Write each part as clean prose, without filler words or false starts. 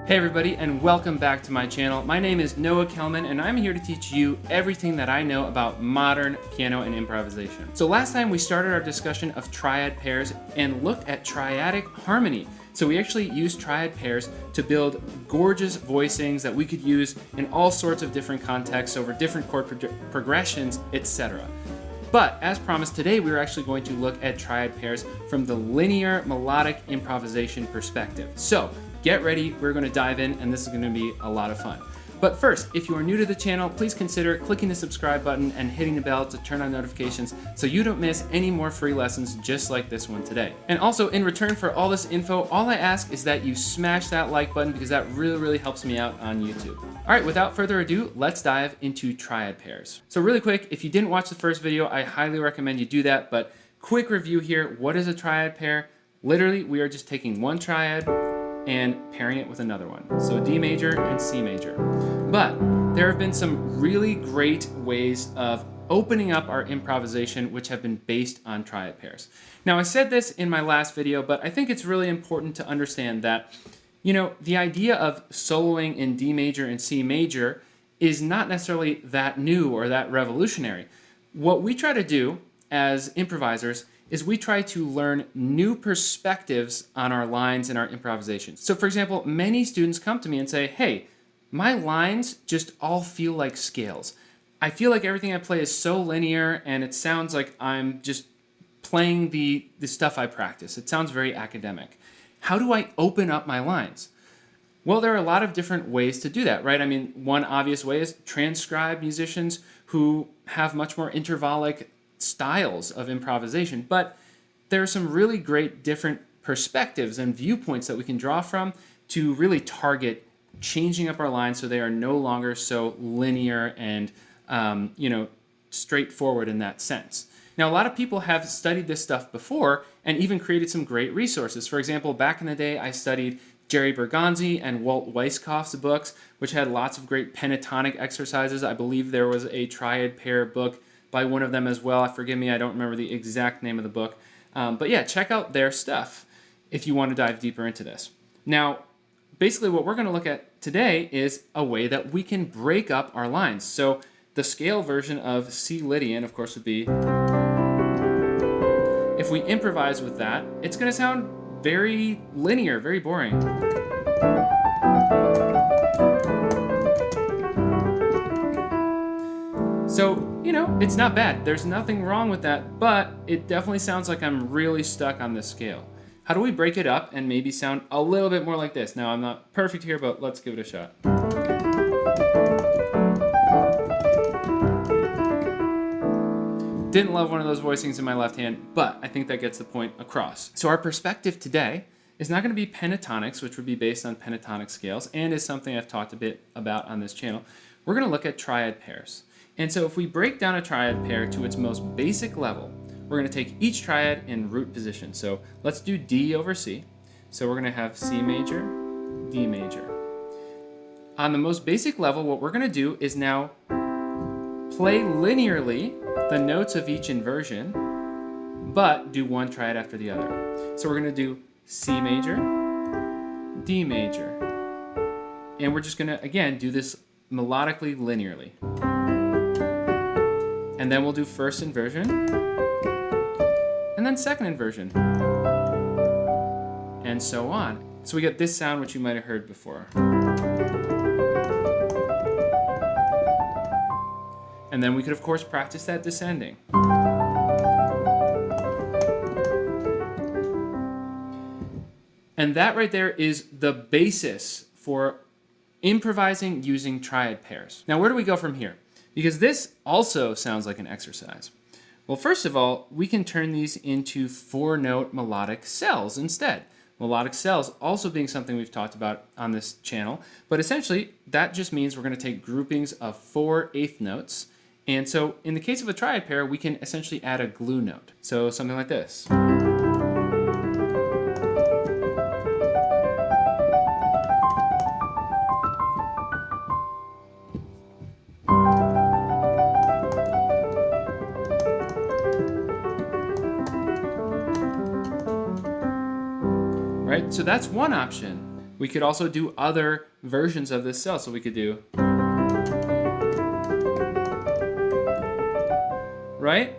Hey everybody, and welcome back to my channel. My name is Noah Kellman, and I'm here to teach you everything that I know about modern piano and improvisation. So last time we started our discussion of triad pairs and looked at triadic harmony. So we actually used triad pairs to build gorgeous voicings that we could use in all sorts of different contexts over different chord progressions, etc. But as promised, today we are actually going to look at triad pairs from the linear melodic improvisation perspective. So get ready, we're going to dive in, and this is going to be a lot of fun. But first, if you are new to the channel, please consider clicking the subscribe button and hitting the bell to turn on notifications so you don't miss any more free lessons just like this one today. And also, in return for all this info, all I ask is that you smash that like button because that really helps me out on YouTube. All right, without further ado, let's dive into triad pairs. So really quick, if you didn't watch the first video, I highly recommend you do that, but quick review here. What is a triad pair? Literally, we are just taking one triad and pairing it with another one. So D major and C major. But there have been some really great ways of opening up our improvisation which have been based on triad pairs. Now I said this in my last video, but I think it's really important to understand that, you know, the idea of soloing in D major and C major is not necessarily that new or that revolutionary. What we try to do as improvisers is we try to learn new perspectives on our lines and our improvisation. So for example, many students come to me and say, hey, my lines just all feel like scales. I feel like everything I play is so linear and it sounds like I'm just playing the stuff I practice. It sounds very academic. How do I open up my lines? Well, there are a lot of different ways to do that, right? I mean, one obvious way is transcribe musicians who have much more intervallic styles of improvisation, but there are some really great different perspectives and viewpoints that we can draw from to really target changing up our lines so they are no longer so linear and straightforward in that sense. Now, a lot of people have studied this stuff before and even created some great resources. For example, back in the day, I studied Jerry Bergonzi and Walt Weisskopf's books, which had lots of great pentatonic exercises. I believe there was a triad pair book by one of them as well. Forgive me, I don't remember the exact name of the book. But yeah, check out their stuff if you want to dive deeper into this. Now, basically what we're going to look at today is a way that we can break up our lines. So the scale version of C Lydian, of course, would be, if we improvise with that, it's going to sound very linear, very boring. So, you know, it's not bad. There's nothing wrong with that, but it definitely sounds like I'm really stuck on this scale. How do we break it up and maybe sound a little bit more like this? Now, I'm not perfect here, but let's give it a shot. Didn't love one of those voicings in my left hand, but I think that gets the point across. So our perspective today is not going to be pentatonics, which would be based on pentatonic scales, and is something I've talked a bit about on this channel. We're going to look at triad pairs. And so if we break down a triad pair to its most basic level, we're going to take each triad in root position. So let's do D over C. So we're going to have C major, D major. On the most basic level, what we're going to do is now play linearly the notes of each inversion, but do one triad after the other. So we're going to do C major, D major. And we're just going to, again, do this melodically linearly. And then we'll do first inversion, and then second inversion, and so on. So we get this sound, which you might have heard before. And then we could, of course, practice that descending. And that right there is the basis for improvising using triad pairs. Now, where do we go from here? Because this also sounds like an exercise. Well, first of all, we can turn these into 4-note melodic cells instead. Melodic cells also being something we've talked about on this channel, but essentially that just means we're going to take groupings of 4 eighth notes. And so in the case of a triad pair, we can essentially add a glue note. So something like this. Right? So that's one option. We could also do other versions of this cell. So we could do, right?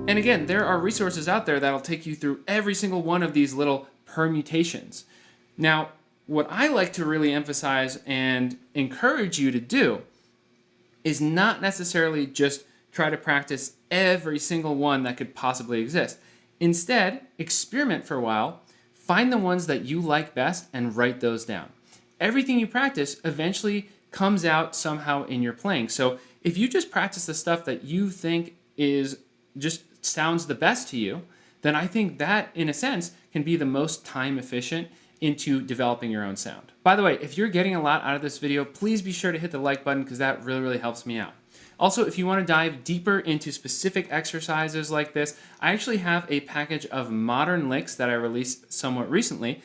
And again, there are resources out there that'll take you through every single one of these little permutations. Now, what I like to really emphasize and encourage you to do is not necessarily just try to practice every single one that could possibly exist. Instead, experiment for a while, find the ones that you like best and write those down. Everything you practice eventually comes out somehow in your playing. So if you just practice the stuff that you think is just sounds the best to you, then I think that, in a sense, can be the most time efficient into developing your own sound. By the way, if you're getting a lot out of this video, please be sure to hit the like button because that really, really helps me out. Also, if you want to dive deeper into specific exercises like this, I actually have a package of modern licks that I released somewhat recently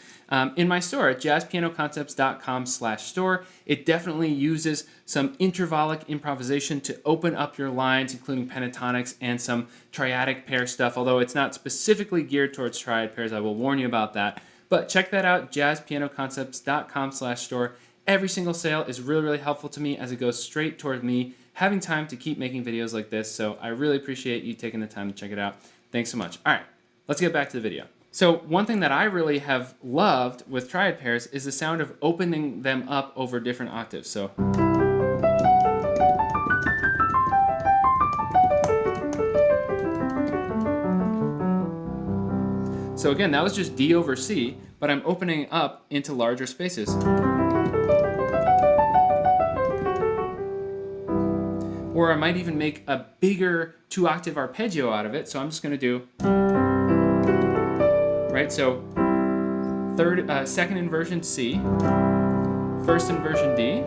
in my store at jazzpianoconcepts.com/store. It definitely uses some intervallic improvisation to open up your lines, including pentatonics and some triadic pair stuff, although it's not specifically geared towards triad pairs. I will warn you about that. But check that out, jazzpianoconcepts.com/store. Every single sale is really, really helpful to me as it goes straight toward me having time to keep making videos like this. So I really appreciate you taking the time to check it out. Thanks so much. All right, let's get back to the video. So one thing that I really have loved with triad pairs is the sound of opening them up over different octaves. So again, that was just D over C, but I'm opening up into larger spaces. Or I might even make a bigger 2-octave arpeggio out of it. So I'm just going to do, right? So second inversion C, first inversion D.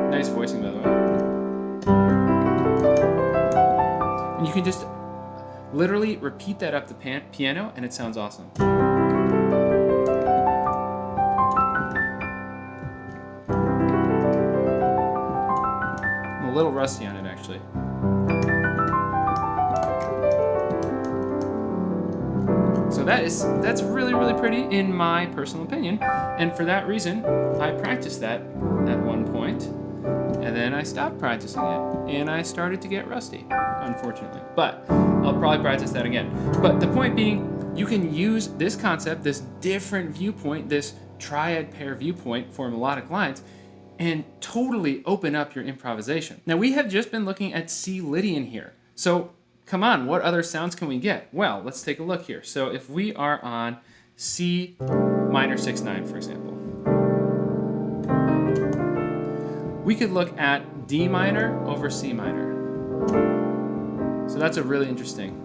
Nice voicing, by the way. And you can just literally repeat that up the piano, and it sounds awesome. I'm a little rusty on it, actually. So that's really, really pretty in my personal opinion. And for that reason, I practiced that at one point, and then I stopped practicing it, and I started to get rusty, unfortunately. But I'll probably practice that again. But the point being, you can use this concept, this different viewpoint, this triad pair viewpoint for melodic lines, and totally open up your improvisation. Now, we have just been looking at C Lydian here. So come on, what other sounds can we get? Well, let's take a look here. So if we are on C minor 6/9, for example, we could look at D minor over C minor. So that's a really interesting.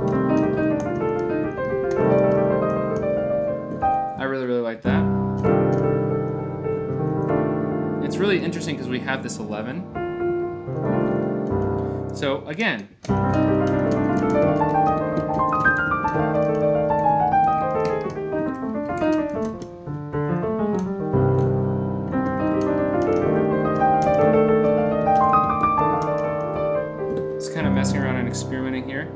I really, really like that. It's really interesting because we have this 11. So again, just kind of messing around and experimenting here.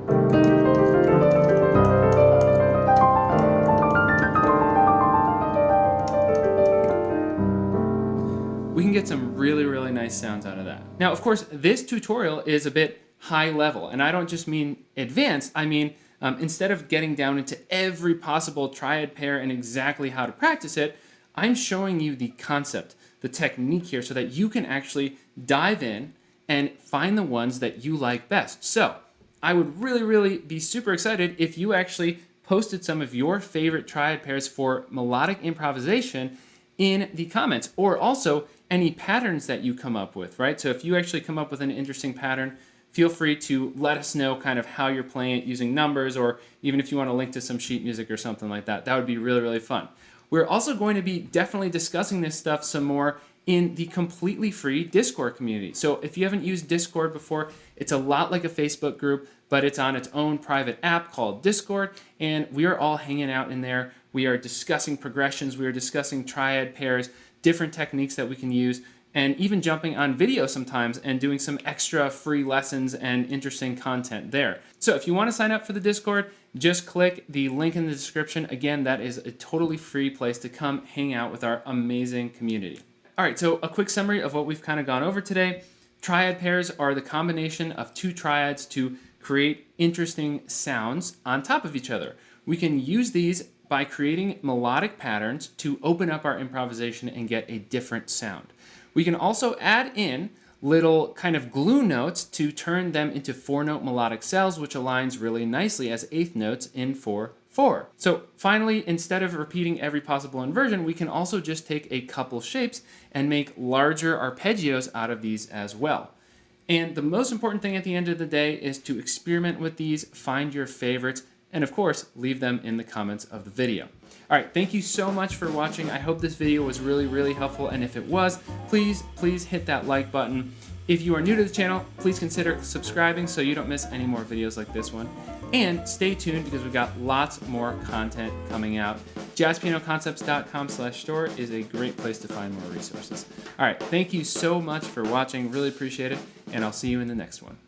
We can get some really, really nice sounds out of that. Now, of course, this tutorial is a bit high level, and I don't just mean advanced. I mean, instead of getting down into every possible triad pair and exactly how to practice it, I'm showing you the concept, the technique here, so that you can actually dive in and find the ones that you like best. So I would really, really be super excited if you actually posted some of your favorite triad pairs for melodic improvisation in the comments, or also any patterns that you come up with, right? So if you actually come up with an interesting pattern, feel free to let us know kind of how you're playing it using numbers, or even if you want to link to some sheet music or something like that. That would be really, really fun. We're also going to be definitely discussing this stuff some more in the completely free Discord community. So if you haven't used Discord before, it's a lot like a Facebook group, but it's on its own private app called Discord, and we are all hanging out in there. We are discussing progressions, we are discussing triad pairs, different techniques that we can use, and even jumping on video sometimes and doing some extra free lessons and interesting content there. So if you want to sign up for the Discord, just click the link in the description. Again, that is a totally free place to come hang out with our amazing community. All right, so a quick summary of what we've kind of gone over today. Triad pairs are the combination of two triads to create interesting sounds on top of each other. We can use these by creating melodic patterns to open up our improvisation and get a different sound. We can also add in little kind of glue notes to turn them into 4-note melodic cells, which aligns really nicely as eighth notes in 4/4. So finally, instead of repeating every possible inversion, we can also just take a couple shapes and make larger arpeggios out of these as well. And the most important thing at the end of the day is to experiment with these, find your favorites, and of course, leave them in the comments of the video. All right, thank you so much for watching. I hope this video was really helpful, and if it was, please hit that like button. If you are new to the channel, please consider subscribing so you don't miss any more videos like this one. And stay tuned because we've got lots more content coming out. jazzpianoconcepts.com/store is a great place to find more resources. All right, thank you so much for watching. Really appreciate it, and I'll see you in the next one.